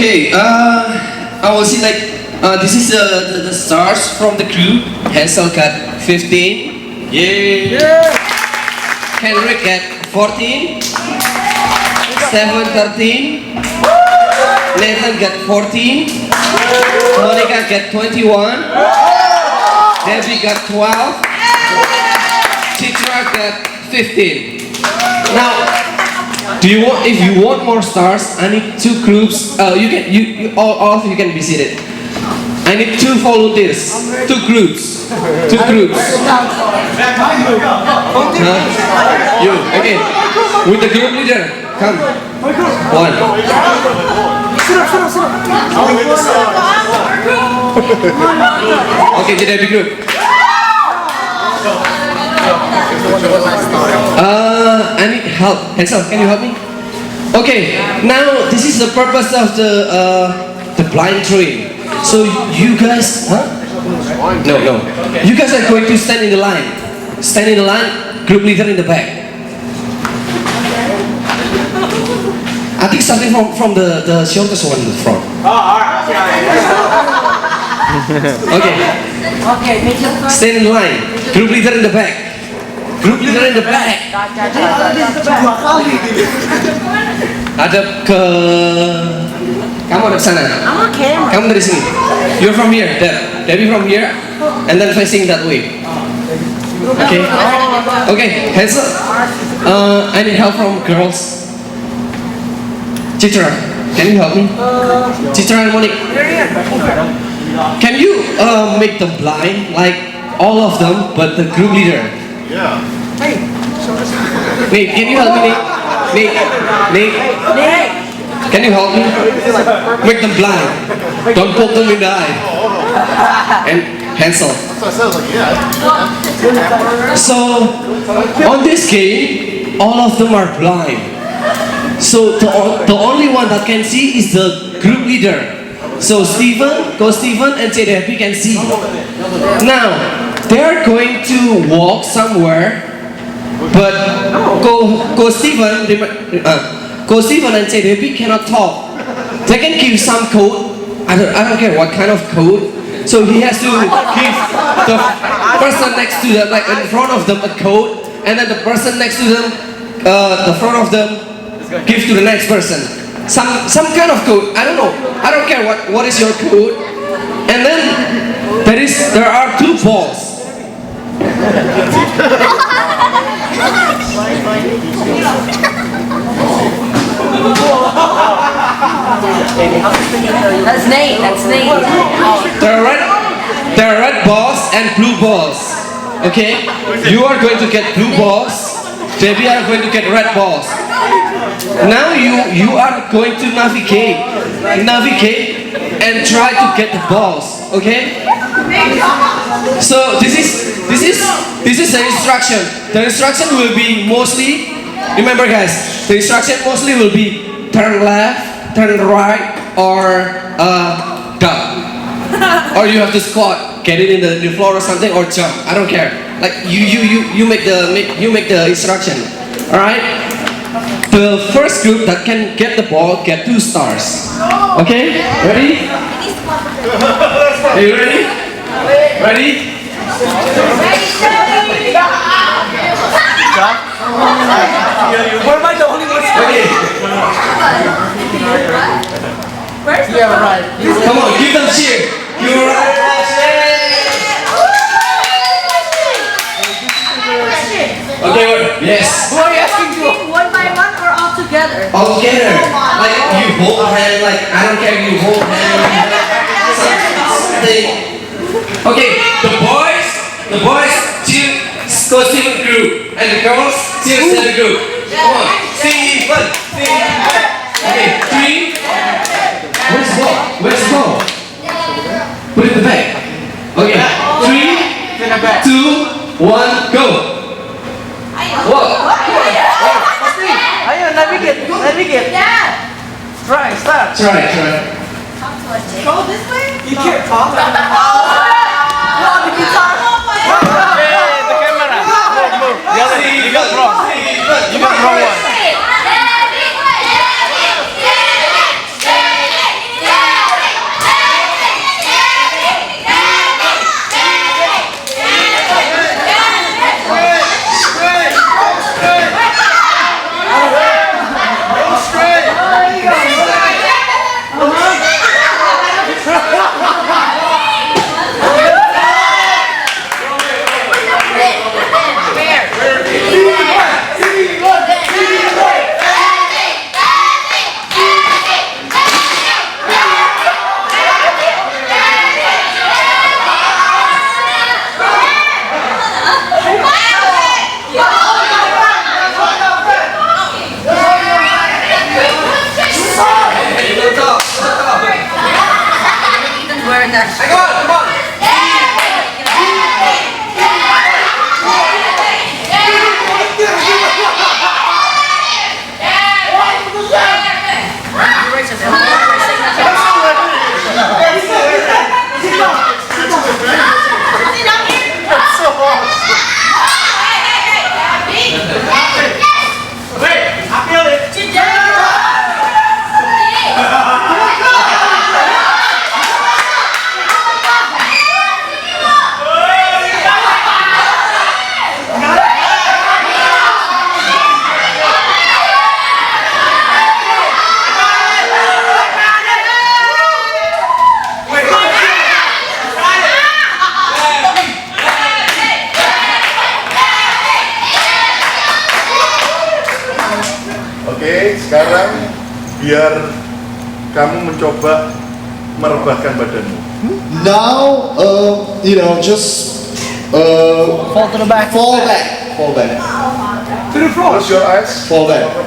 Okay, I will see like this is the stars from the crew. Hansel got 15. Yeah. Henrik got 14. Stephen 13. Nathan got 14. Monica got 21. Debbie got 12. Citra got 15. Now, if you want more stars, I need two groups. All of you can be seated. I need two volunteers, two groups. You, okay. With the group leader, come. One. Okay, jadi the group. I need help. Hansel, can you help me? Okay, now this is the purpose of the blind train. So you guys, No. You guys are going to stand in the line. Stand in the line, group leader in the back. I think starting from the shortest one in the front. Okay. Stand in the line, group leader in the back. Group leader in the back. Hadap ke kamu ada sana. Kamu dari sini. You're from here. Debbie from here, and then facing that way. Okay. Okay. Hansel. I need help from girls. Citra, can you help me? Citra and Monique. Can you make them blind, like all of them, but the group leader? Yeah. Nick, can you help me, Nick? Can you help me? Make them blind. Don't poke them in the eye. And Hansel. That's what I said, yeah. So, on this game, all of them are blind. So, the only one that can see is the group leader. So, Stephen and Debbie can see. Now, they're going to walk somewhere, but Stephen and Debbie cannot talk. They can give some code. I don't care what kind of code. So he has to give the person next to them, like in front of them, a code, and then the person next to them, the front of them, give to the next person. Some kind of code. I don't know. I don't care what is your code. And then there are two balls. That's Nate. There are red balls and blue balls. Okay? You are going to get blue balls. Debbie are going to get red balls. Now you are going to navigate and try to get the balls. Okay? So this is the instruction. The instruction will be mostly, remember guys, the instruction mostly will be turn left, turn right, or duck. Or you have to squat, get it in the floor or something, or jump. I don't care. Like you make the instruction. All right. The first group that can get the ball get 2 stars. Okay? Ready? Are you ready? Ready? Where am I the only one? Okay. Yeah, right. Come on, give them cheer. You're right. Okay, yes. Who are you asking to? One by one or all together? All together. Like you hold hand, like I don't care, you hold hand. Something. Okay, the boys cheer Stephen group, and the girls cheer Stephen group. Come on, Stephen. Okay, 3. Where's the ball? Put it in the bag. Okay, 3, 2, 1, go. What? Ayo, navigate. Yeah. Start. Try. Go this way? You can't talk. No, the guitar. Hey, the camera. Move. The other, you got wrong. You got wrong one. Come on, come on. Oke, sekarang biar kamu mencoba merebahkan badanmu. Now, just Fall to the back. fall back, Close your eyes. fall back. To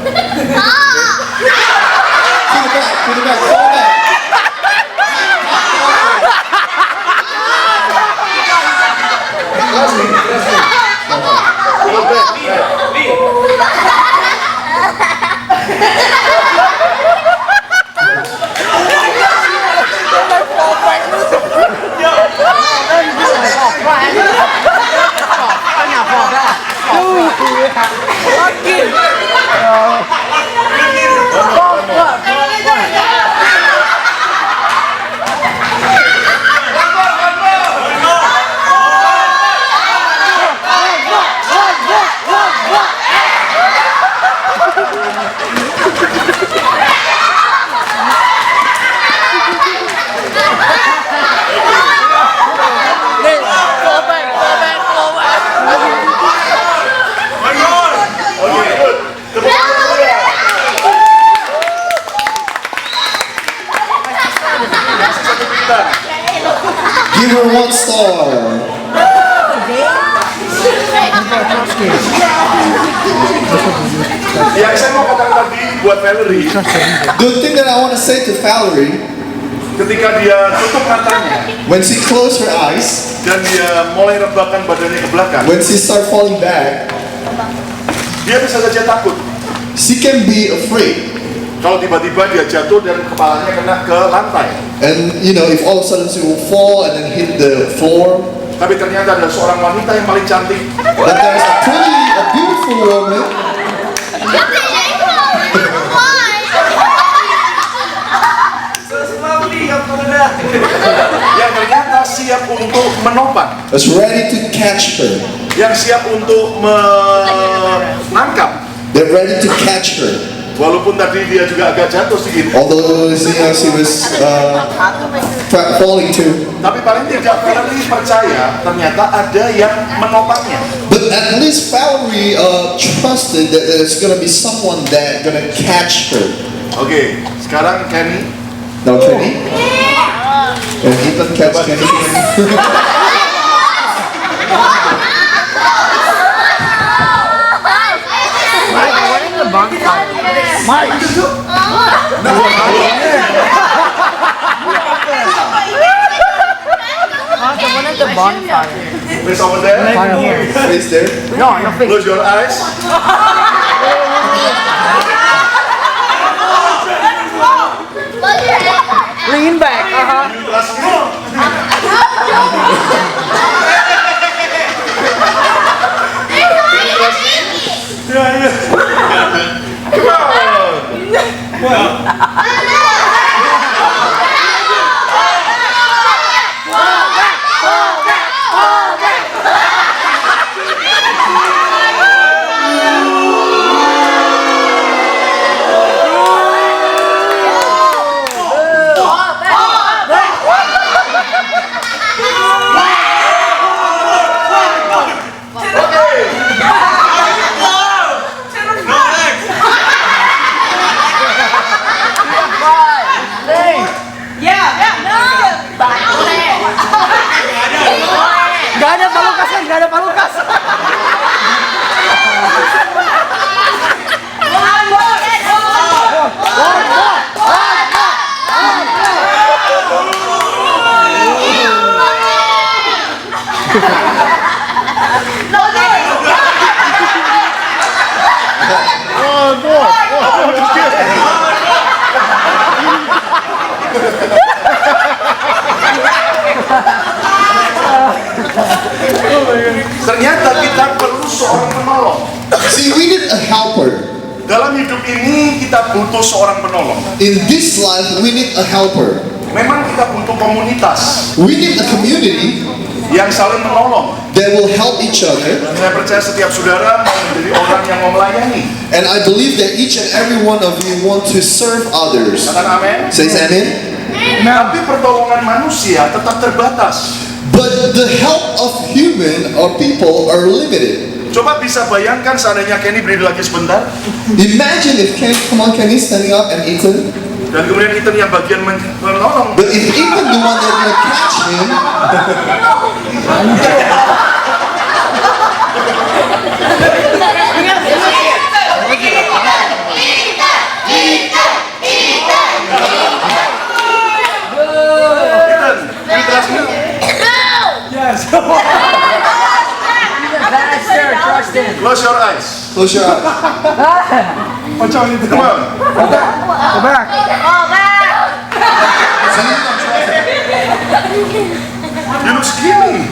the back, fall back. Give her 1 star. Yang saya mau katakan tadi buat Valerie, The thing that I want to say to Valerie, ketika dia tutup matanya when she closed her eyes, dan dia mulai rebahkan badannya ke belakang, when she start falling back, dia bisa saja takut she can be afraid. kalau tiba-tiba dia jatuh dan kepalanya kena ke lantai. And if all of a sudden she will fall and then hit the floor, Tapi ternyata ada seorang wanita yang paling cantik. but there's a beautiful woman Yang ternyata siap untuk menopang, that's ready to catch her. yang siap untuk menangkap. They're ready to catch her. Walaupun tadi dia juga agak jatuh sedikit, Although she was falling too. tapi paling tidak Valerie percaya ternyata ada yang menopangnya. But at least Valerie trusted that there's gonna be someone that gonna catch her. Oke, sekarang Kenny. Now Kenny? And Ethan catch Kenny. The bonfire. Please over there. Face there. No, your face. Close your eyes. Lean back. Gak ada palukas kan? Gak ada palukas. No, no. Oh, go. Oh, just kidding. Ternyata kita perlu seorang penolong. See, we need a helper. Dalam hidup ini kita butuh seorang penolong. In this life, we need a helper. Memang kita butuh komunitas We need a community yang saling menolong. that will help each other. Saya percaya setiap saudara mau menjadi orang yang mau melayani. And I believe that each and every one of you want to serve others. Katakan amin. Says amen. Tapi pertolongan manusia tetap terbatas. But the help of human or people are limited. Coba bisa bayangkan seandainya Kenny berdiri lagi sebentar, Imagine if Kenny standing up and Ethan. dan kemudian Ethan yang bagian menolong. But if Ethan the one that gonna catch him, Ethan, you trust me? Trust him. Close your eyes. close your eyes. Come on. Oh, back. You look skinny.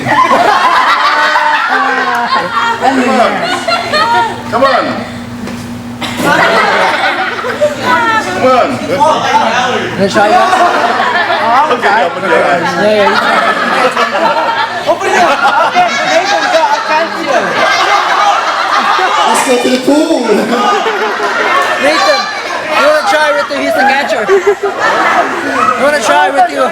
Come on. Come on. Come on. Let's try that. Okay, open your eyes. Open it up. Okay, Nathan, go. I can't see you. Let's go to the pool. Nathan, you wanna try with you? He's the catcher. You wanna try with you?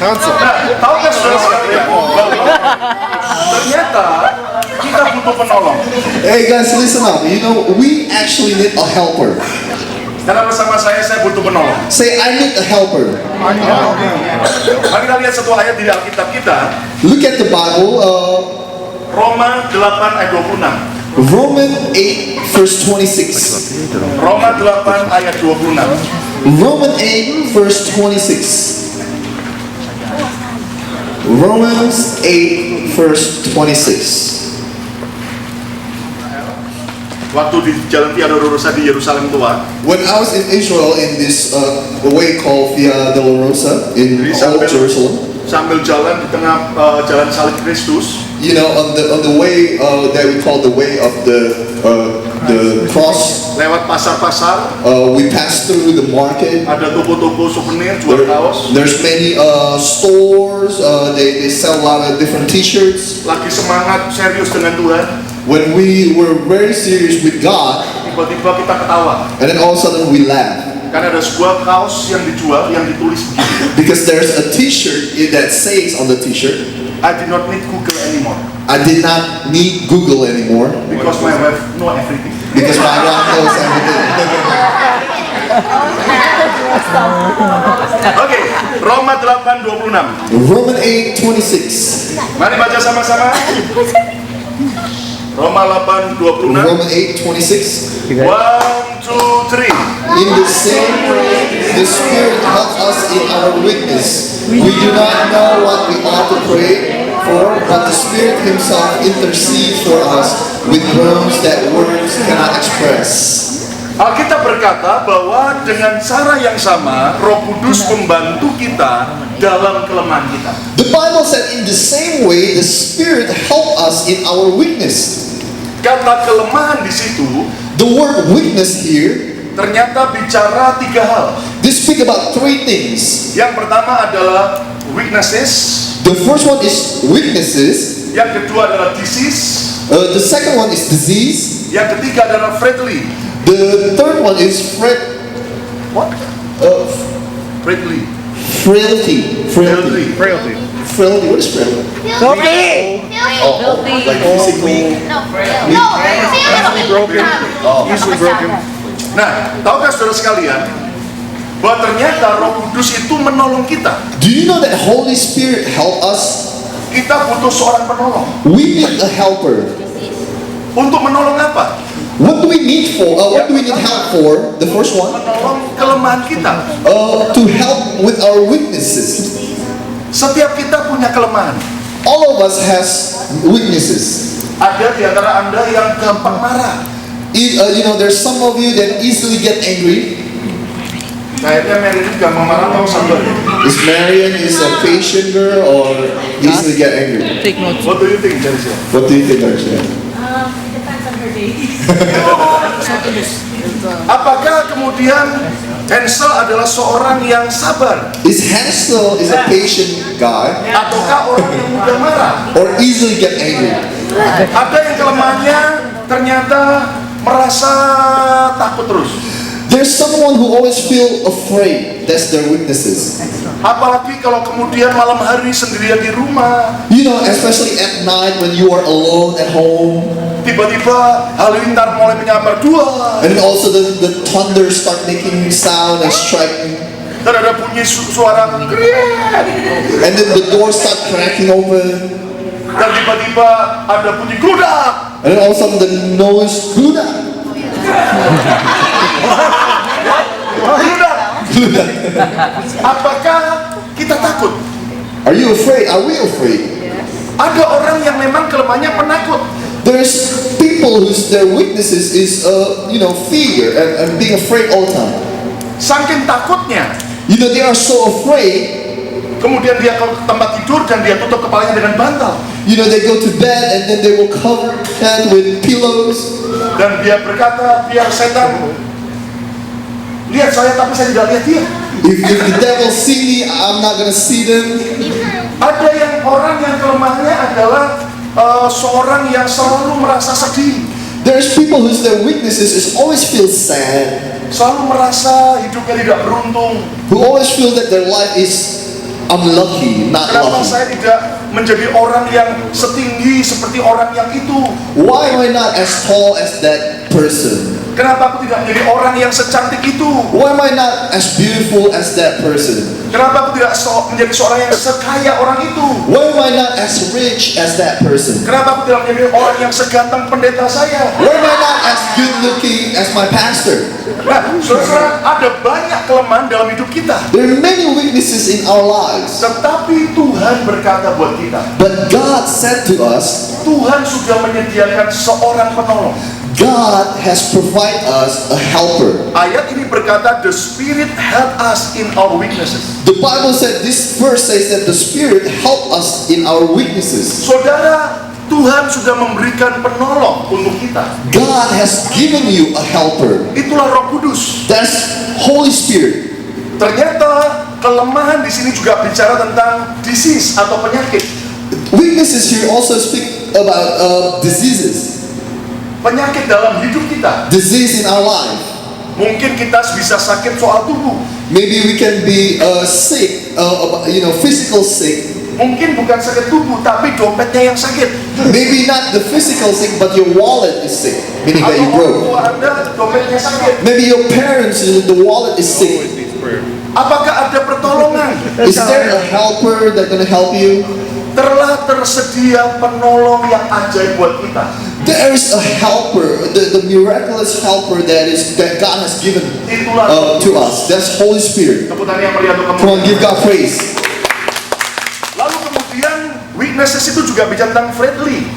Nah, tahukah saudara sekalian bahwa ternyata kita butuh penolong. Hey guys, listen up. You know, we actually need a helper. Karena bersama saya butuh penolong. Say, I need a helper. Mari kita lihat satu ayat di Alkitab kita, Look at the Bible, Roma 8 ayat 26. Romans 8 verse 26. Roma 8 ayat 26. Romans 8 verse 26. Romans 8 verse 26. Waktu di Jalan Via Dolorosa di Yerusalem tua, When I was in Israel in this way called Via Dolorosa in Old Jerusalem, sambil jalan di tengah jalan salib Kristus, you know, on the way that we call the way of the cross, lewat pasar-pasar, we passed through the market. ada toko-toko souvenir jual kaos, There's many stores. They sell a lot of different T-shirts. lagi semangat serius dengan Tuhan, When we were very serious with God, tiba-tiba kita ketawa and then all of a sudden we laugh karena ada sebuah kaos yang dijual yang ditulis begini, because there's a T-shirt that says on the T-shirt, I did not need Google anymore "I did not need Google anymore because my wife know everything. because my wife knows everything." Oke, Roma 8:26. Romans 8:26. Mari baca sama-sama. Roma 8:26. Romans 8:26. 1, 2, 3. In the same way, the Spirit helps us in our weakness. We do not know what we ought to pray for, but the Spirit Himself intercedes for us with groans that words cannot express. Alkitab berkata bahwa dengan cara yang sama, Roh Kudus membantu kita dalam kelemahan kita. The Bible said in the same way, the Spirit helps us in our weakness. Kata kelemahan di situ The word weakness here, ternyata bicara 3 hal. they speak about 3 things. Yang pertama adalah weaknesses, The first one is weaknesses. yang kedua adalah disease, The second one is disease. yang ketiga adalah frailty. The third one is What? frailty. Frailty. Frailty. Frailty. Frailty. What is frailty? Filthy. Like physically. Easily broken. Easily broken. Nah, tahukah saudara sekalian bahwa ternyata Roh Kudus itu menolong kita. Do you know that Holy Spirit help us? Kita butuh seorang penolong. We need a helper. Untuk menolong apa? What do we need for? What do we need help for? The first one, Menolong kelemahan kita. to help with our weaknesses. Setiap kita punya kelemahan. All of us has weaknesses. Ada di antara Anda yang gampang marah. There's some of you that easily get angry. Kayaknya Mary ini gampang marah atau sabar? Is Marian is a patient girl or easily get angry? Take notes. What do you think, Jaricia? What do you think, Arjun? It depends on her days. Apakah kemudian Hansel adalah seorang yang sabar? Is Hansel is a patient guy Ataukah orang yang mudah marah? or easily get angry? Ada yang kelemahannya ternyata merasa takut terus. There's someone who always feel afraid. That's their weaknesses. Apalagi kalau kemudian malam hari sendirian di rumah, Especially at night when you are alone at home, tiba-tiba halilintar mulai menyambar dua, and then also the thunder start making sound and striking, dan ada bunyi suara kriek, and then the door start cracking open, dan tiba-tiba ada bunyi gludak. and then all of a sudden the noise, gludak. Gludak. Apakah kita takut? Are you afraid? Are we afraid? Ada orang yang memang kelemahannya penakut. There's people whose their weaknesses is fear and being afraid all the time. Saking takutnya, They are so afraid. kemudian dia ke tempat tidur dan dia tutup kepalanya dengan bantal. They go to bed and then they will cover head with pillows. Dan dia berkata, biar setan lihat saya tapi saya tidak lihat dia. If the devil see me, I'm not gonna see them. Ada yang orang yang kelemahannya adalah seorang yang selalu merasa sedih, There's people whose their weaknesses is always feel sad, selalu merasa hidupnya tidak beruntung. who always feel that their life is unlucky, not Kenapa lucky. saya tidak menjadi orang yang setinggi seperti orang yang itu? Why am I not as tall as that person? Kenapa aku tidak menjadi orang yang secantik itu? Why am I not as beautiful as that person? Kenapa aku tidak menjadi seorang yang sekaya orang itu? Why am I not as rich as that person? Kenapa aku tidak menjadi orang yang seganteng pendeta saya? Why am I not as good looking as my pastor? Nah, saudara, ada banyak kelemahan dalam hidup kita. There are many weaknesses in our lives. Tetapi Tuhan berkata buat kita, But God said to us, Tuhan sudah menyediakan seorang penolong. God has provided us a helper. Ayat ini berkata, the Spirit help us in our weaknesses. The Bible said, this verse says that the Spirit help us in our weaknesses. Saudara, Tuhan sudah memberikan penolong untuk kita. God has given you a helper. Itulah Roh Kudus. That's Holy Spirit. Ternyata kelemahan di sini juga bicara tentang disease atau penyakit. Weaknesses here also speak about diseases. Penyakit dalam hidup kita. Disease in our life. Mungkin kita bisa sakit soal tubuh. Maybe we can be sick, physical sick. Mungkin bukan sakit tubuh, tapi dompetnya yang sakit. Maybe not the physical sick, but your wallet is sick, meaning that Atau you orang broke. tua Anda dompetnya sakit. Maybe your parents, the wallet is sick. Apakah ada pertolongan? Is there a helper that's gonna help you? Telah tersedia penolong yang ajaib buat kita. There is a helper, the miraculous helper that God has given Itulah to us. That's Holy Spirit. keputusan yang melihat Come on, give God praise. Lalu kemudian weaknesses itu juga bicara tentang frailty.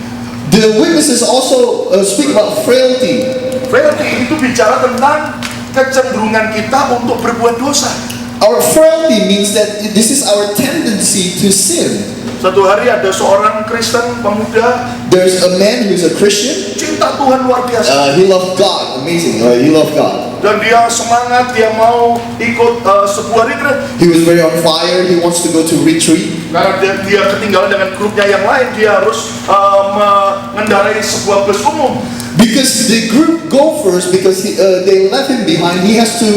The witnesses also speak about frailty. Frailty itu bicara tentang kecenderungan kita untuk berbuat dosa. Our frailty means that this is our tendency to sin. Suatu hari ada seorang Kristen pemuda, There's a man who's a Christian. cinta Tuhan luar biasa. He loved God, amazing. He loved God. Dan dia semangat, dia mau ikut sebuah retreat. He was very on fire. He wants to go to retreat. Karena dia ketinggalan dengan grupnya yang lain, dia harus mengendarai sebuah bus umum. Because the group go first because they left him behind. He has to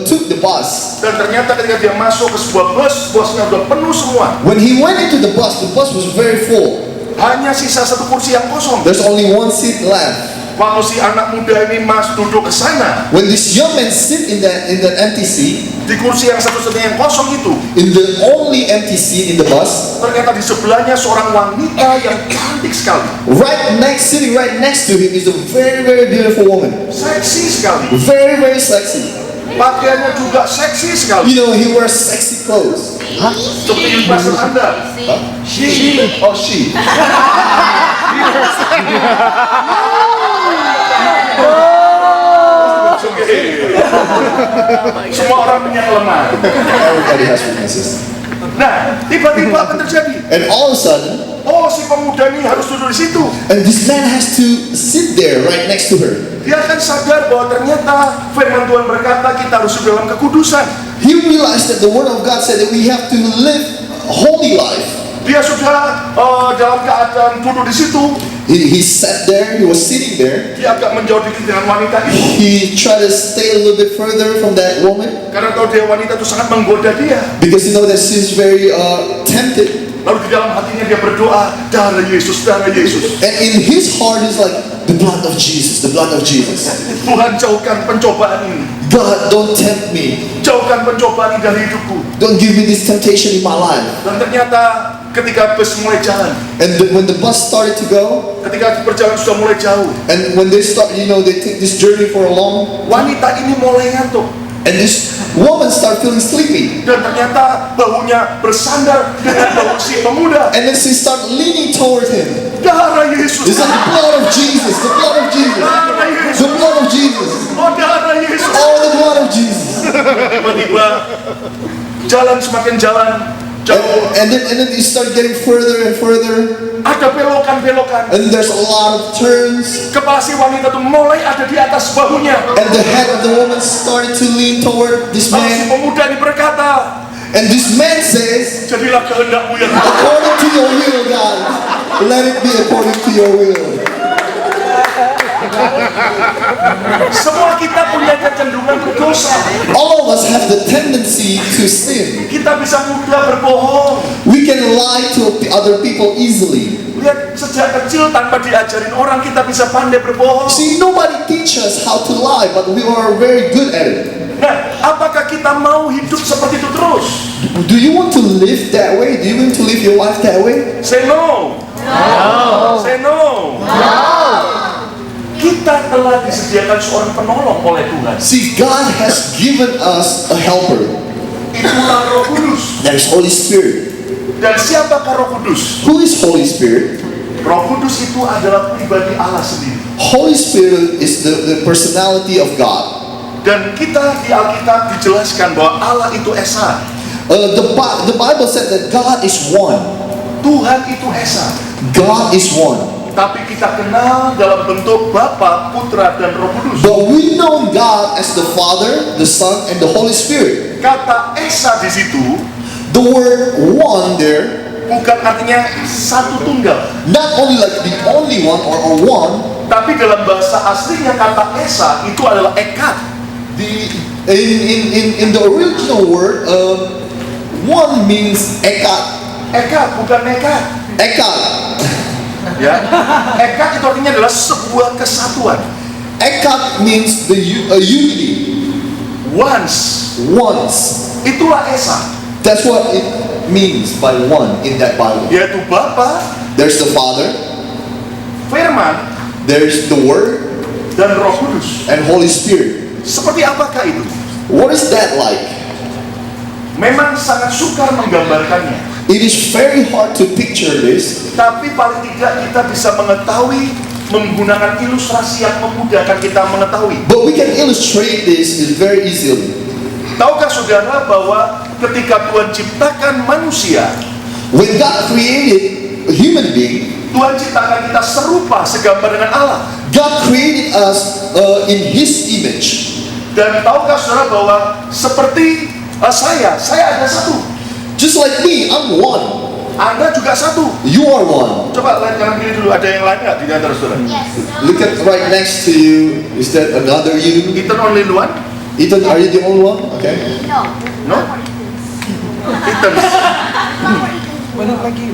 took the bus. Dan ternyata ketika dia masuk ke sebuah bus, busnya udah penuh semua. When he went into the bus was very full. Hanya sisa satu kursi yang kosong. There's only one seat left. waktu si anak muda ini duduk ke sana, when this young man sit in that empty seat, di kursi yang satu-satunya yang kosong itu, in the only empty seat in the bus, ternyata di sebelahnya seorang wanita yang cantik sekali, sitting right next to him is a very, very beautiful woman. seksi sekali, Very, very sexy. pakaiannya juga seksi sekali. You know, he wears sexy clothes. Seperti pasar Anda. She. Oh, she. Semua orang punya kelemahan. Everybody has weaknesses. Nah, tiba-tiba apa terjadi? And all of a sudden, Oh, si pemuda ini harus duduk di situ. and this man has to sit there right next to her. Dia akan sadar bahwa ternyata firman Tuhan berkata kita harus hidup dalam kekudusan. He realized that the word of God said that we have to live a holy life. Dia sudah dalam keadaan duduk di situ. He sat there, he was sitting there. Dia agak menjauh dikit dengan wanita itu. He tried to stay a little bit further from that woman Karena tahu dia wanita itu sangat menggoda dia. because you know that she's very tempted. Lalu di dalam hatinya dia berdoa, darah Yesus, darah Yesus. And in his heart is like, the blood of Jesus, the blood of Jesus. Tuhan jauhkan pencobaan ini. God, don't tempt me. Jauhkan pencobaan ini dari hidupku. Don't give me this temptation in my life. Dan ternyata ketika bus mulai jalan, And when the bus started to go, ketika perjalanan sudah mulai jauh, and when they start, you know, they take this journey for a long, wanita ini mulai ngantuk. and this woman start feeling sleepy. Dan ternyata bahunya bersandar dengan bahu si pemuda. And then she start leaning toward him. Darah Yesus. It's like the blood of Jesus, the blood of Jesus, Darah Yesus. the blood of Jesus, Oh, darah Yesus. all the blood of Jesus. Tiba-tiba jalan semakin jalan jauh. And then you start getting further and further, Ada belokan-belokan. and there's a lot of turns, Kepala si wanita itu mulai ada di atas bahunya. and the head of the woman started to lean toward this Lalu si man, pemuda ini berkata, and this man says, jadilah kehendakmu yang according to your will, God, let it be according to your will. semua kita punya kecenderungan berdosa. All of us have the tendency to sin. Kita bisa mudah berbohong. We can lie to other people easily. Lihat, sejak kecil tanpa diajarin orang kita bisa pandai berbohong. See, nobody teach us how to lie, but we are very good at it. Nah, apakah kita mau hidup seperti itu terus? Do you want to live that way? Do you want to live your life that way? Say no. No. Say no. Kita telah disediakan seorang penolong oleh Tuhan. See, God has given us a helper. Itulah Roh Kudus. That is Holy Spirit. Dan siapakah Roh Kudus? Who is Holy Spirit? Roh Kudus itu adalah pribadi Allah sendiri. Holy Spirit is the personality of God. Dan kita di Alkitab dijelaskan bahwa Allah itu Esa. The Bible said that God is one. Tuhan itu Esa. God is one. Tapi kita kenal dalam bentuk Bapa, Putra, dan Roh Kudus. But we know God as the Father, the Son, and the Holy Spirit. Kata Esa di situ The word one there, bukan artinya satu tunggal, not only like the only one or one, tapi dalam bahasa aslinya kata Esa itu adalah ekat. in the original word, one means ekat. Ekat bukan nekat. Ekat. Ya, ekat itu artinya adalah sebuah kesatuan. Ekat means a unity. Once, itulah Esa. That's what it means by one in that Bible. Yaitu Bapa, There's the Father, Firman, there's the Word, dan Roh Kudus. and Holy Spirit. Seperti apakah itu? What is that like? Memang sangat sukar menggambarkannya. It is very hard to picture this, Tapi paling tidak kita bisa mengetahui menggunakan ilustrasi yang memudahkan kita mengetahui. but we can illustrate this very easily. Tahukah saudara bahwa ketika Tuhan ciptakan manusia, When God created a human being, Tuhan ciptakan kita serupa segambar dengan Allah. God created us in His image. Dan tahukah saudara bahwa seperti saya ada satu. Just like me, I'm one. Anda juga satu. You are one. Coba lihat kanan kiri dulu, ada yang lain nggak di antara saudara? Look at right next to you. Is that another you? Ethan only one? Ethan, are you the only one? Okay. No? Ethan. Not like you.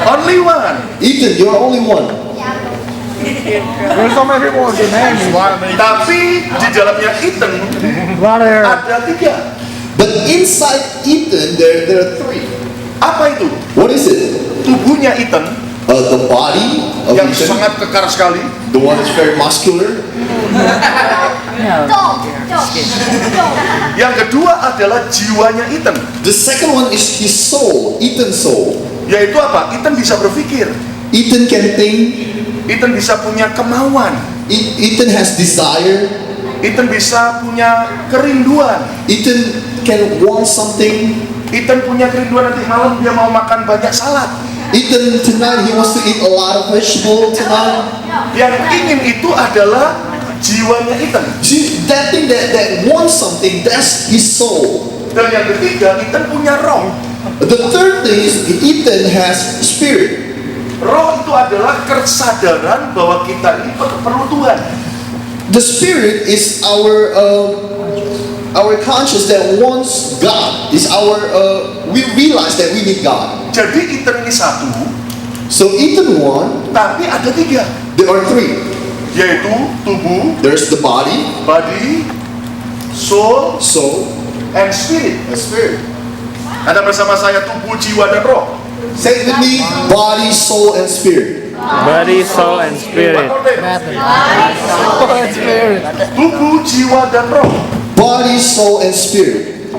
Only one. Ethan, you're only one. There's so many people with the name. Tapi di dalamnya Ethan ada 3. But inside Ethan, there are 3. Apa itu? What is it? Tubuhnya Ethan The body of yang Ethan, sangat kekar sekali. the one that's very muscular. Yang kedua adalah jiwanya Ethan, The second one is his soul, Ethan's soul. yaitu apa? Ethan bisa berpikir, Ethan can think, Ethan bisa punya kemauan, Ethan has desire, Ethan bisa punya kerinduan, Ethan can want something. Ethan punya kerinduan nanti malam dia mau makan banyak salad. Ethan tonight he wants to eat a lot of vegetable tonight. Yang ingin itu adalah jiwanya Ethan. See, that thing that wants something, that's his soul. Dan yang ketiga, Ethan punya roh. The third thing is Ethan has spirit. Roh itu adalah kesadaran bahwa kita ini perlu Tuhan. The spirit is our conscience that wants God. Is our we realize that we need God. Jadi Ethan ini satu, So Ethan one, tapi ada 3, there are 3. yaitu tubuh, There's the body, body, soul, soul, and spirit. and spirit. Ada bersama saya tubuh, jiwa, dan roh. Say it with me: body, soul, and spirit. Body, soul, and spirit. Tubuh, jiwa, dan roh. Body, soul, and spirit.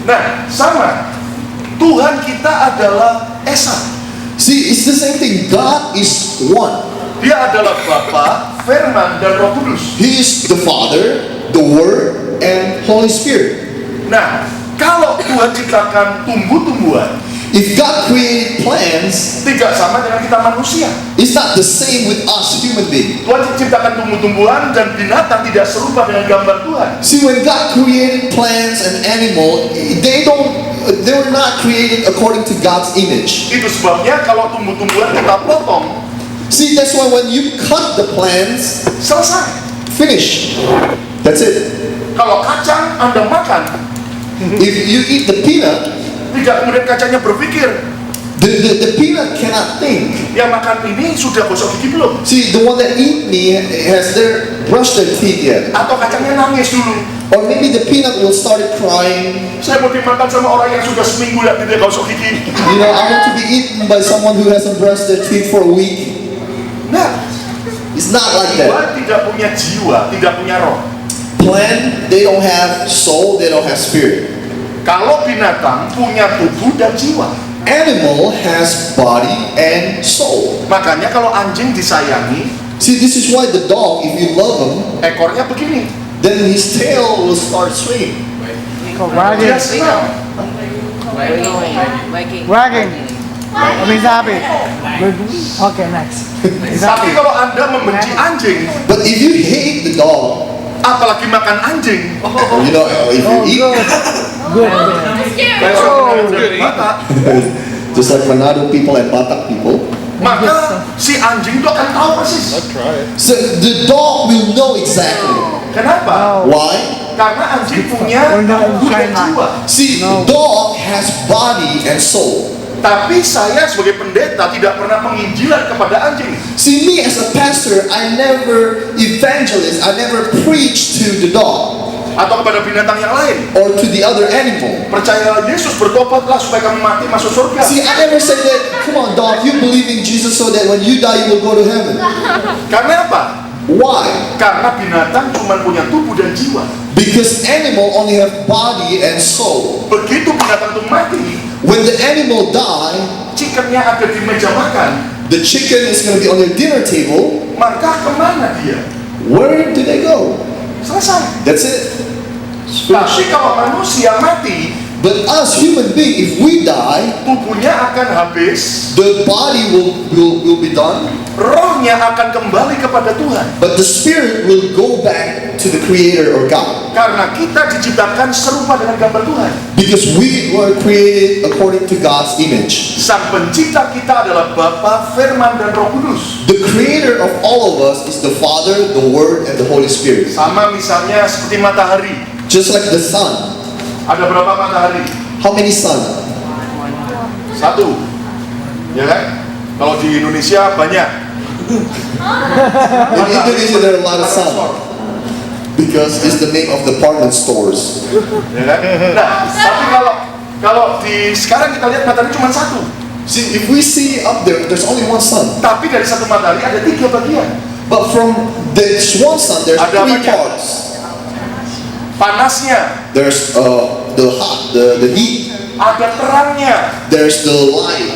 Nah, sama. Tuhan kita adalah Esa. See, it's the same thing. God is one. Dia adalah Bapa, Firman, dan Roh Kudus. He is the Father, the Word, and Holy Spirit. Nah, kalau Tuhan ciptakan tumbuh-tumbuhan, If God created plants, tidak sama dengan kita manusia. it's not the same with us human beings. Tuhan ciptakan tumbuh-tumbuhan dan binatang tidak serupa dengan gambar Tuhan. See, when God created plants and animal, they were not created according to God's image. Itu sebabnya kalau tumbuh-tumbuhan kita potong, See, that's why when you cut the plants, selesai. finish. That's it. Kalau kacang Anda makan, If you eat the peanut, tidak kemudian kacangnya berpikir, the peanut cannot think. yang makan ini sudah gosok gigi belum? See, the one that eat me has their brushed their teeth yet. Atau kacangnya nangis dulu. Or maybe the peanut will start crying. Saya mau dimakan sama orang yang sudah seminggu ya tidak gosok gigi. You know, I want to be eaten by someone who hasn't brushed their teeth for a week. Nah, It's not like that. Tuhan tidak punya jiwa, tidak punya roh. Plant, they don't have soul, they don't have spirit. Kalau binatang punya tubuh dan jiwa. Animal has body and soul. Makanya kalau anjing disayangi, See, this is why the dog, if you love him, ekornya begini. then his tail will start swinging. Dia senang. Wagging. I mean, he's happy. Okay, next. He's Tapi happy. kalau Anda membenci anjing, But if you hate the dog, apalagi makan anjing, you know, if you eat, Good. kayak orang dari Batak, just like Manado people and Batak people, maka si anjing itu akan tahu persis. so the dog will know exactly. Kenapa? Why? Karena anjing punya tubuh dan jiwa. See, dog has body and soul. Tapi saya sebagai pendeta tidak pernah penginjilan kepada anjing. See, me as a pastor, I never evangelist, I never preach to the dog Atau kepada binatang yang lain. or to the other animal. Percayalah Yesus, bertobatlah supaya kamu mati masuk surga. See, I never say that, come on dog, you believe in Jesus so that when you die you will go to heaven. Karena apa? Why? Karena binatang cuma punya tubuh dan jiwa. Because animal only have body and soul. Begitu binatang itu mati, When the animal die, chickennya ada di meja makan, the chicken is going to be on your dinner table. maka kemana dia? Where do they go? Selesai. That's it. Tapi kalau manusia mati, But us human being, if we die, tubuhnya akan habis, the body will be done, rohnya akan kembali kepada Tuhan. but the spirit will go back to the Creator or God. Karena kita diciptakan serupa dengan gambar Tuhan. Because we were created according to God's image. Sang pencipta kita adalah Bapa, Firman, dan Roh Kudus. The Creator of all of us is the Father, the Word, and the Holy Spirit. Sama misalnya seperti matahari. Just like the sun. Ada berapa matahari? How many sun? 1. Ya kan? Kalau di Indonesia banyak. In Indonesia, there are a lot of sun because it's the name of department stores. Ya kan? Nah, tapi kalau di sekarang kita lihat matahari cuma satu, See, if we see up there, there's only one sun. tapi dari satu matahari ada 3 bagian. But from this one sun, there's Ada 3 apanya? parts. Panasnya, There's the hot, the heat. ada terangnya, There's the light,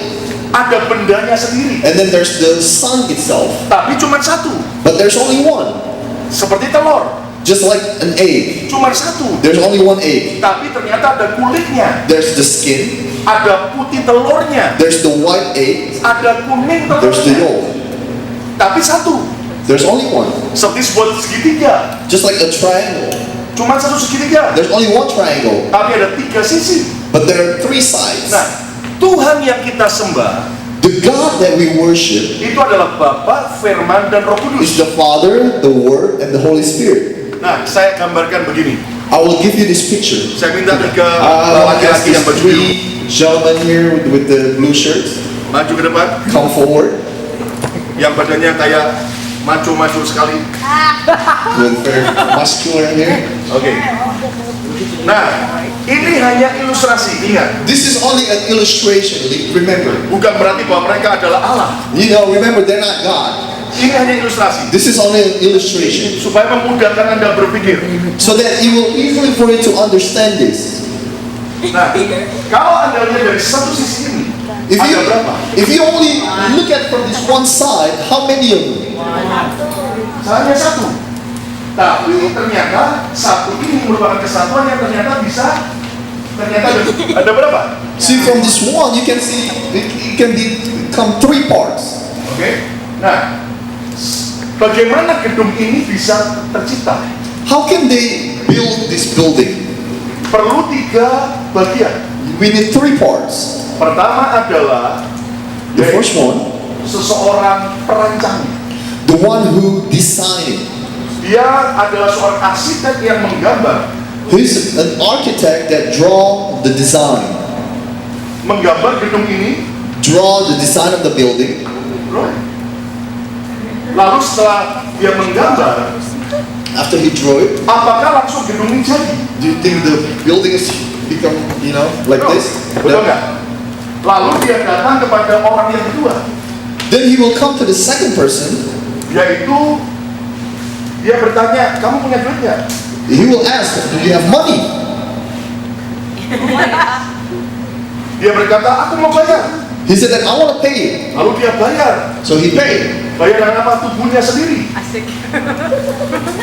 ada bendanya sendiri. and then there's the sun itself. Tapi cuma satu, But there's only one, seperti telur, just like an egg. cuma satu. There's only one egg. Tapi ternyata ada kulitnya, There's the skin. ada putih telurnya, There's the white egg. ada kuning There's the telurnya. yolk. Tapi satu, There's only one, seperti sebuah segitiga, just like a triangle. cuma satu segitiga. There's only one triangle, Tapi ada 3 sisi. but there are 3 sides. Nah, Tuhan yang kita sembah The God that we worship itu adalah Bapa, Firman, dan Roh is Kudus. the Father, the Word, and the Holy Spirit. Nah, saya gambarkan begini. I will give you this picture. Saya minta ke I want to ask laki-laki these yang baju biru 3 gentlemen here with the blue shirts maju ke depan, come forward yang badannya kayak maco-maco sekali. with very muscular here. Oke. Nah, ini hanya ilustrasi. Ingat, This is only an illustration. Remember, bukan berarti bahwa mereka adalah Allah. you know, remember they're not God. Ini hanya ilustrasi This is only an illustration, supaya memudahkan Anda berpikir. so that it will easily for you to understand this. Nah, kalau Anda lihat dari satu sisi ini, If you ada berapa? if you only look at from this one side, how many of them? Hanya satu. Tapi ternyata satu ini merupakan kesatuan yang ternyata ada berapa? See, from this one, you can see it can become 3 parts. Oke. Nah, bagaimana gedung ini bisa tercipta? How can they build this building? Perlu 3 bagian. We need 3 parts. Pertama adalah The first one, seseorang perancang. the one who designed it. Dia adalah seorang arsitek yang menggambar, He's an architect that draw the design, menggambar gedung ini. draw the design of the building. Lalu setelah dia menggambar, After he drew it, apakah langsung gedung ini jadi? do you think the building is become, like this? Betul nggak? Lalu dia datang kepada orang yang kedua, Then he will come to the second person. yaitu dia bertanya, kamu punya duit nggak? He will ask, do you have money? Dia berkata, aku mau bayar. He said that I want to pay you. Lalu dia bayar. So he paid. Bayar dengan apa? Tubuhnya sendiri.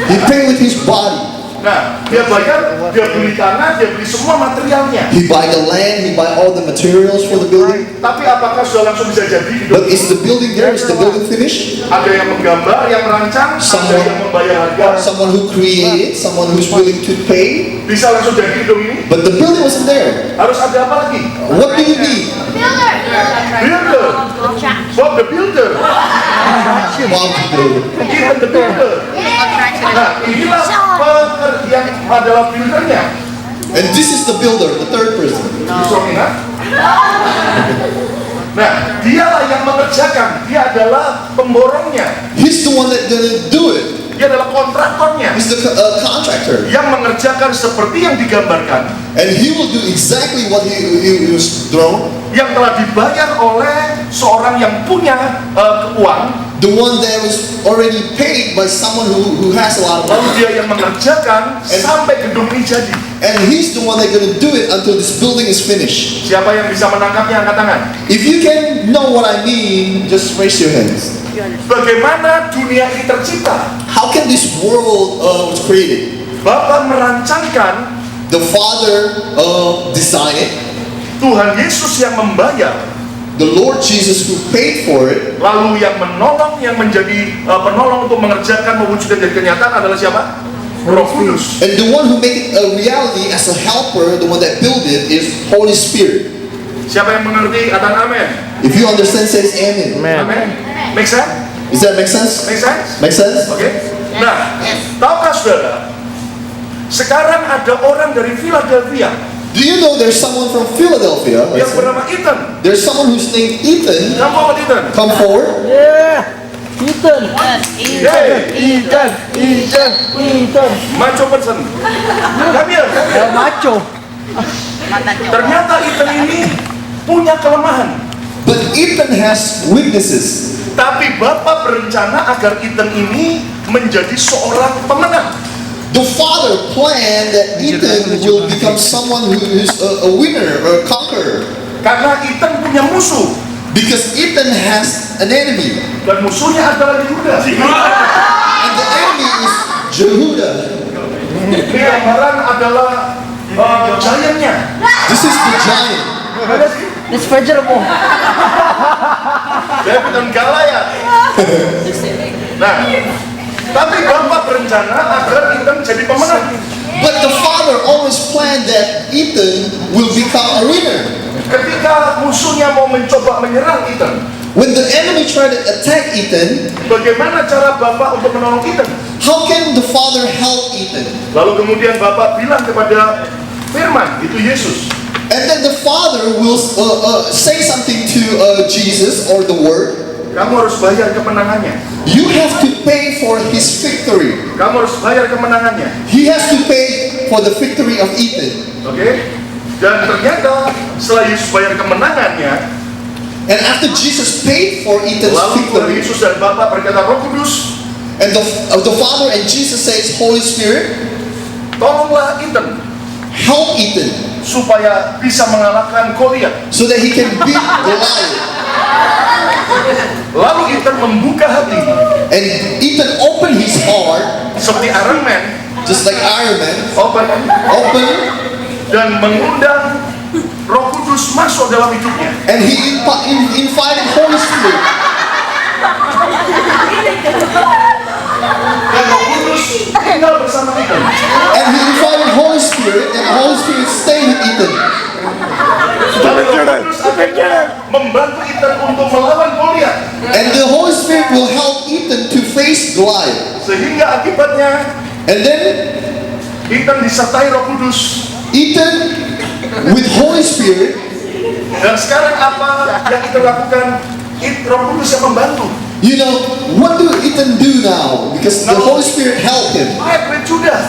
He paid with his body. Nah, dia bayar, dia beli tanah, dia beli semua materialnya. He buy the land, he buy all the materials for the building. Tapi apakah sudah langsung bisa jadi gedung? But is the building there? Is the building finished? Ada yang menggambar, yang merancang, ada yang membayar harga. Someone who created, someone who's willing to pay. Bisa langsung jadi gedung ini. But the building wasn't there. Harus ada apa lagi? What do you need? Builder. Bob the builder. Bob the builder. Even the builder. Nah, inilah yang adalah buildernya. And this is the builder, the third person. Ingat? Nah, dialah yang mengerjakan. Dia adalah pemborongnya. He's the one that gonna do it. Dia adalah kontraktornya. He's the contractor. Yang mengerjakan seperti yang digambarkan, And he will do exactly what he was drawn. yang telah dibayar oleh seorang yang punya uang. The one that was already paid by someone who has a lot of Lalu money. dia yang mengerjakan sampai gedung ini jadi. And he's the one that's gonna do it until this building is finished. Siapa yang bisa menangkapnya, angkat tangan. If you can know what I mean, just raise your hands. Bagaimana dunia ini tercipta? How can this world was created? Bapa merancangkan, The Father designed it. Tuhan Yesus yang membayar, The Lord Jesus who paid for it. lalu yang menolong, yang menjadi penolong untuk mengerjakan, mewujudkan jadi kenyataan adalah siapa? Roh Kudus. And the one who make it a reality as a helper, the one that built it, is Holy Spirit. Siapa yang mengerti? Katakan amin. If you understand, says amen. Amin. Make sense? Does that make sense? Make sense? Make sense? Oke. Nah, tahukah saudara? Sekarang ada orang dari Philadelphia Do you know there's someone from Philadelphia? yang bernama Ethan. There's someone who's named Ethan. Kamu apa Ethan? Come forward. Ethan. Hey, Ethan. macho person. Come here. El macho. Ternyata Ethan ini punya kelemahan. But Ethan has weaknesses. Tapi Bapak berencana agar Ethan ini menjadi seorang pemenang. The father planned that Ethan will become someone who is a winner or a conqueror. Karena Ethan punya musuh. Because Ethan has an enemy. Dan musuhnya adalah Yehuda. And the enemy is Jehuda. Ini gambaran adalah giant-nya. This is the giant. It's vegetable. David dan Goliath. Nah, tapi Bapak berencana agar Ethan jadi pemenang. But the father always planned that Ethan will become a winner. Ketika musuhnya mau mencoba menyerang Ethan, When the enemy tried to attack Ethan, bagaimana cara Bapak untuk menolong Ethan? how can the father help Ethan? Lalu kemudian Bapak bilang kepada Firman, itu Yesus. And then the father will say something to Jesus or the word. Kamu harus bayar kemenangannya. You have to pay for his victory. Kamu harus bayar kemenangannya. He has to pay for the victory of Ethan. Oke? Dan ternyata setelah Yesus bayar kemenangannya, And after Jesus paid for Ethan's lalu Tuhan victory, Yesus dan Bapa berkata, Roh Kudus, and the father and Jesus says, Holy Spirit, tolonglah Ethan help Ethan supaya bisa mengalahkan Goliat. so that he can beat Goliath. Lalu Ethan membuka hati And Ethan opened his heart, seperti Iron Man, just like Iron Man, open open, dan mengundang Roh Kudus masuk dalam hidupnya. and he invited Holy Spirit. Dan Roh Kudus tinggal bersama Ethan. And he invited Holy Spirit, and Holy Spirit stayed with Ethan. Dan Roh Kudus akhirnya membantu Ethan untuk melawan Goliat. And the Holy Spirit will help Ethan to face Goliath. Sehingga akibatnya And then Ethan disertai Roh Kudus. Ethan with Holy Spirit, Dan sekarang apa yang Ethan lakukan? Roh Kudus yang membantu. you know, what do Ethan do now? Because the Holy Spirit helped him. Fight with Judah.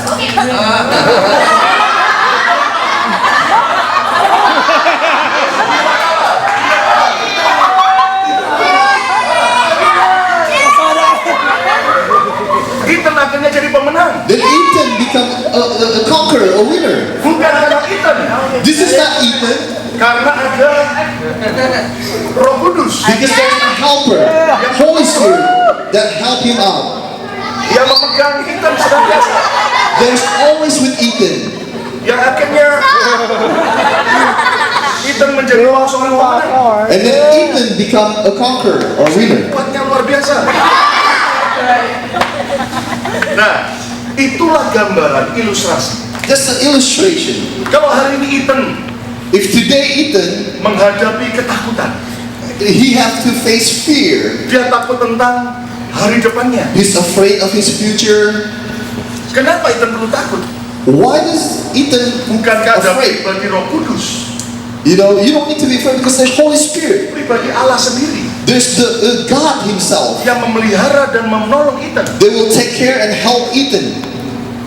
Ethan akhirnya jadi pemenang. Then Ethan become a conqueror, a winner. Bukan karena Ethan, This is not Ethan, karena ada Roh Kudus because there's a helper, Holy Spirit, that help him out. yang memegang Ethan senantiasa. There's always with Ethan. Yang akhirnya Ethan menjadi seorang pemenang. And then Ethan become a conqueror or winner. Kuatnya luar biasa. Nah, itulah gambaran ilustrasi. Just an illustration. Kalau hari ini Ethan If today Ethan, menghadapi ketakutan, he have to face fear. dia takut tentang hari depannya. He's afraid of his future. Kenapa Ethan perlu takut? Why does Ethan Bukankah ada afraid? pribadi Roh Kudus, You know, you don't need to be afraid because there's Holy Spirit. pribadi Allah sendiri There's the God Himself. yang memelihara dan menolong Ethan. They will take care and help Ethan.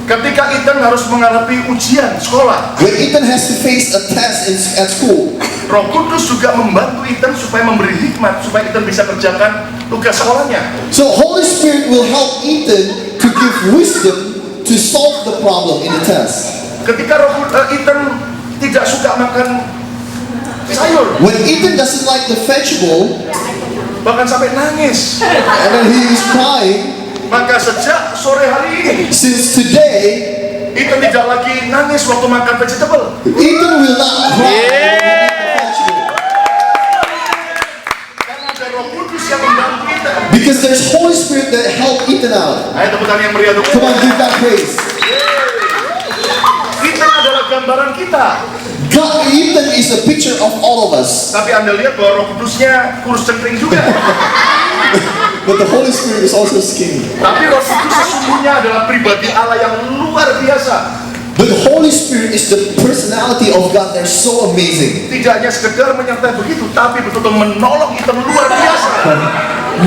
Ketika Ethan harus menghadapi ujian sekolah, When Ethan has to face a test at school, Roh Kudus juga membantu Ethan supaya memberi hikmat supaya Ethan bisa kerjakan tugas sekolahnya. so Holy Spirit will help Ethan to give wisdom to solve the problem in the test. Ketika Ethan tidak suka makan sayur, When Ethan doesn't like the vegetable bahkan sampai nangis, and then he is crying, maka sejak sore hari ini since today, Ethan tidak lagi nangis waktu makan vegetable. Ethan will not cry when he eat the vegetable. Karena ada Roh Kudus yang membantu Ethan. Because there's Holy Spirit that help Ethan out. Ayo tepuk tangan yang meriah untuk Come on, give God praise. Ethan adalah gambaran kita. God, Ethan is a picture of all of us. Tapi Anda lihat bahwa Roh Kudusnya kurus cengkring juga. But the Holy Spirit is also skinny. Tapi Roh Kudus sesungguhnya adalah pribadi Allah yang luar biasa. But the Holy Spirit is the personality of God that's so amazing. Tidak hanya sekedar menyertai begitu, tapi betul-betul menolong Ethan luar biasa.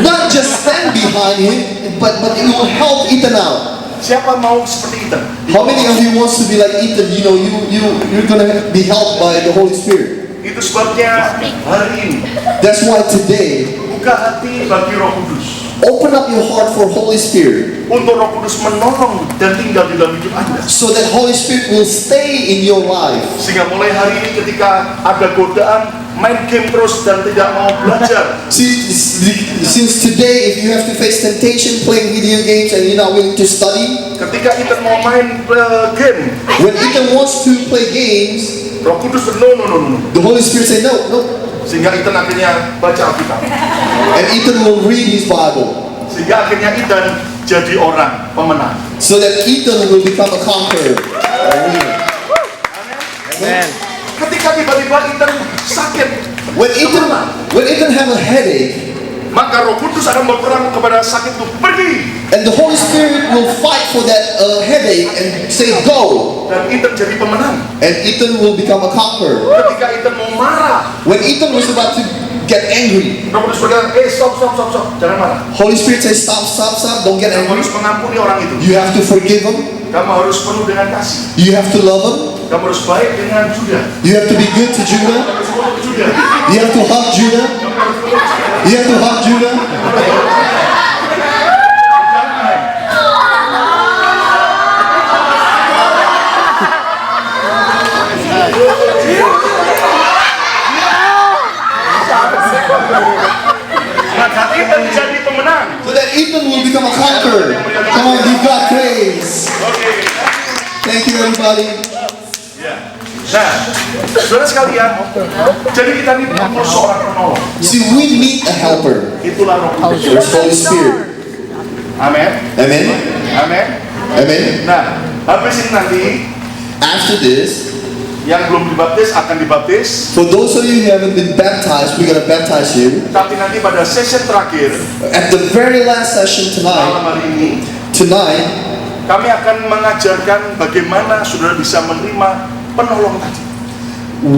Not just stand behind him, but it will help Ethan out. Siapa mau seperti Ethan? How many of you wants to be like Ethan? You know, you're gonna be helped by the Holy Spirit. Itu sebabnya hari ini That's why today, buka hati bagi Roh Kudus open up your heart for Holy Spirit, untuk Roh Kudus menolong dan tinggal di dalam hidup Anda. so that Holy Spirit will stay in your life. Sehingga mulai hari ini ketika ada godaan main game terus dan tidak mau belajar, See, since today, if you have to face temptation playing video games and you're not willing to study, ketika Ethan mau main game, when Ethan wants to play games, Roh Kudus no. the Holy Spirit say no. Sehingga Ethan akhirnya baca Alkitab. And Ethan will read his Bible, Sehingga akhirnya Ethan jadi orang pemenang. so that Ethan will become a conqueror. Amen. Ketika tiba-tiba Ethan sakit, When Ethan have a headache, maka Roh Kudus akan berperang kepada sakit itu, pergi. and the Holy Spirit will fight for that headache and say go, Dan Ethan jadi pemenang. and Ethan will become a conqueror. Ketika Ethan mau marah, When Ethan was about to get angry, Roh Kudus berkata, stop, jangan marah. Holy Spirit says stop, don't get Kamu angry. harus mengampuni orang itu. You have to forgive him. Kamu harus penuh dengan kasih. You have to love him. Kamu harus baik dengan Judah. You have to be good to Judah. Harus penuh ke Judah. You have to hug Judah. You have to hug Judah. Maka Ethan jadi pemenang. So that Ethan will become a conqueror. Come on, give God praise. Oke. Thank you, everybody. Nah, saudara sekalian, jadi kita ini butuh seorang penolong. See, we need a helper. Itulah Roh Kudus. There's Holy Spirit. Amin. Amen. Amin. Amen. Nah, habis ini nanti After this, yang belum dibaptis akan dibaptis. for those of you who haven't been baptized, we're going to baptize you. Tapi nanti pada sesi terakhir At the very last session malam hari ini, tonight, kami akan mengajarkan bagaimana saudara bisa menerima penolong tadi,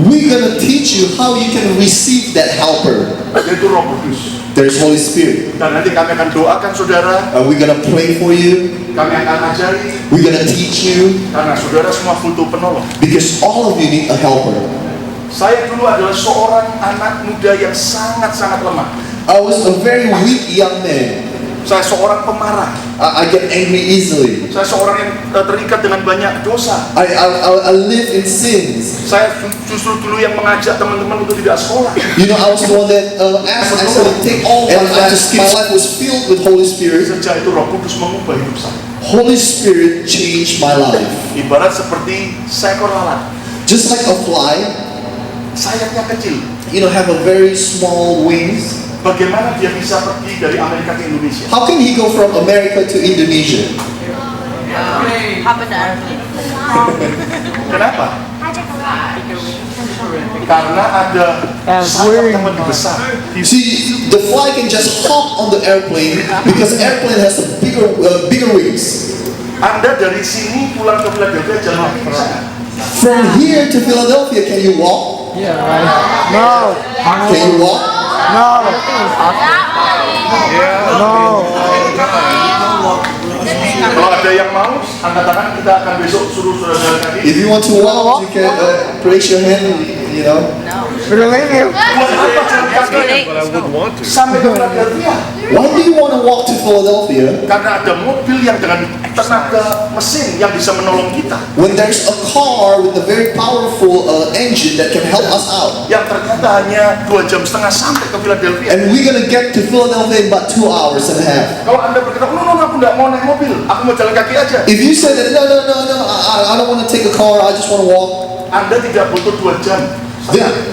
we're going to teach you how you can receive that helper. yaitu Roh Kudus. There's Holy Spirit. Dan nanti kami akan doakan saudara, We're going to pray for you. kami akan ajari, We're going to teach you, karena saudara semua butuh penolong. because all of you need a helper. Saya dulu adalah seorang anak muda yang sangat-sangat lemah. I was a very weak young man. Saya seorang pemarah. I get angry easily. Saya seorang yang terikat dengan banyak dosa. I live in sins. Saya justru dulu yang mengajak teman-teman untuk tidak sekolah. You know, I was the one that asked myself to take all my life. My life was filled with Holy Spirit. Sejak itu Roh Kudus mengubah hidup saya. Holy Spirit changed my life. Ibarat seperti seekor lalat. Just like a fly, Sayapnya kecil. you know, have a very small wings. Bagaimana dia bisa pergi dari Amerika ke Indonesia? How can he go from America to Indonesia? Hop in the airplane. Kenapa? Karena ada sayap yang lebih besar. You see, the fly can just hop on the airplane because airplane has a bigger wings. Anda dari sini pulang ke Philadelphia jalan kaki bisa nggak? From here to Philadelphia, can you walk? No. Can you walk? No. No. Kalau ada yang mau, angkat tangan, kita akan besok suruh saudara jalan kaki. If you want to walk, you can raise your hand. You know. We're gonna leave you. Sampai ke Philadelphia. Why do you want to walk to Philadelphia Karena ada mobil yang dengan tenaga mesin yang bisa menolong kita. when there's a car with a very powerful engine that can help us out? Yang ternyata hanya 2,5 jam sampai ke Philadelphia. And we're gonna get to Philadelphia in about 2 hours and a half. Kalau Anda berkata, no, aku nggak mau naik mobil, aku mau jalan kaki aja. If you say that no, I don't want to take a car, I just want to walk, Anda tidak butuh 2 jam,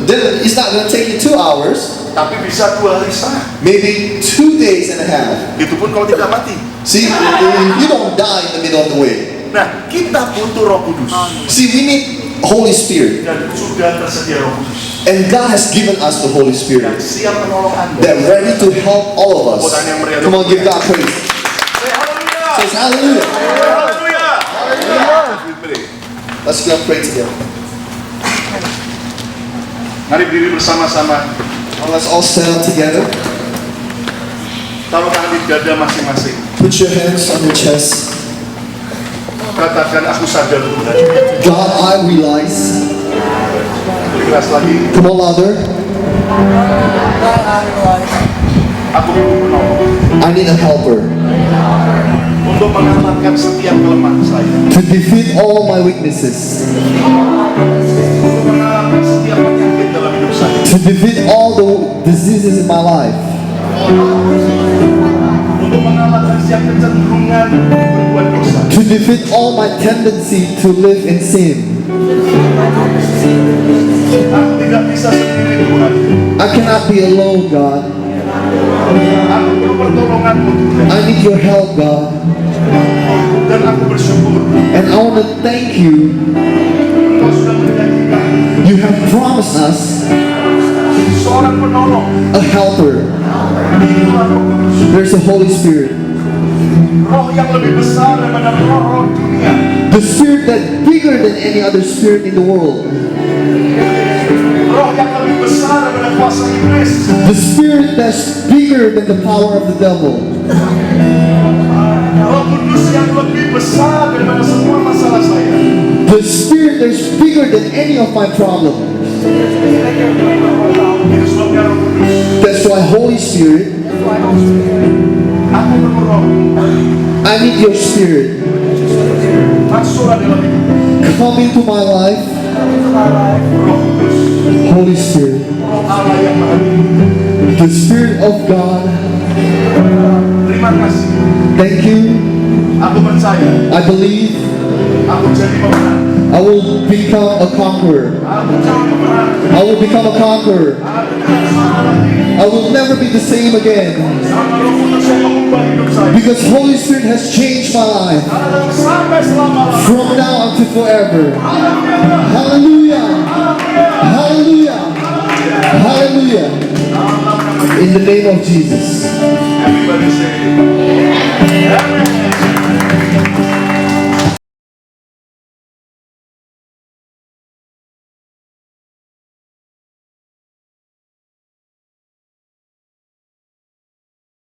then it's not gonna take you 2 hours, tapi bisa 2 hari setengah. maybe 2 days and a half. Itu pun kalau tidak mati. See, you don't die in the middle of the way. Nah, kita butuh Roh Kudus. See, we need Holy Spirit, Dan sudah tersedia Roh Kudus and God has given us the Holy yang Spirit siap menolong Anda. that ready to help all of us. Come on, give God praise. Say haleluya. Says hallelujah. Haleluya. We pray. Let's go pray together. Mari berdiri bersama-sama. Let's all stand up together. Taruh tangan di dada masing-masing. Put your hands on your chest. Katakan, aku sadar Tuhan. God, I realize. Lebih keras lagi. Come on, louder. Aku butuh penolong I need a helper untuk mengalahkan setiap kelemahan saya, to defeat all my weaknesses, untuk mengalahkan setiap penyakit dalam hidup saya, to defeat all the diseases in my life, untuk mengalahkan setiap kecenderungan berbuat dosa. to defeat all my tendency to live in sin. Aku tidak bisa sendiri Tuhan. I cannot be alone, God. Aku perlu pertolonganmu Tuhan. I need your help, God. Dan aku bersyukur And I want to thank you. Engkau sudah menjanjikan You have promised us seorang penolong. a helper. Itulah Roh Kudus, There's the Holy Spirit. roh yang lebih besar daripada roh-roh dunia. The spirit that's bigger than any other spirit in the world. Roh yang lebih besar daripada kuasa iblis. The spirit that's bigger than the power of the devil. Roh Kudus yang lebih besar daripada semua masalah saya. The spirit that's bigger than any of my problems. Itu sebabnya Roh Kudus, That's why Holy Spirit, aku perlu roh. I need your spirit. Masuklah dalam hidup. Come into my life. Roh Kudus, Holy Spirit. roh Allah yang maha tinggi. The Spirit of God. Terima kasih. Thank you. Aku percaya. I believe Aku jadi pemenang. I will become a conqueror. Aku jadi pemenang. I will become a conqueror. Aku tidak salah lagi. I will never be the same again. Sama Roh Kudus yang mengubah hidup saya. Because Holy Spirit has changed my life. Sampai selama-lamanya. From now until forever. Hallelujah. Hallelujah. Hallelujah. In the name of Jesus. Everybody say, Amen.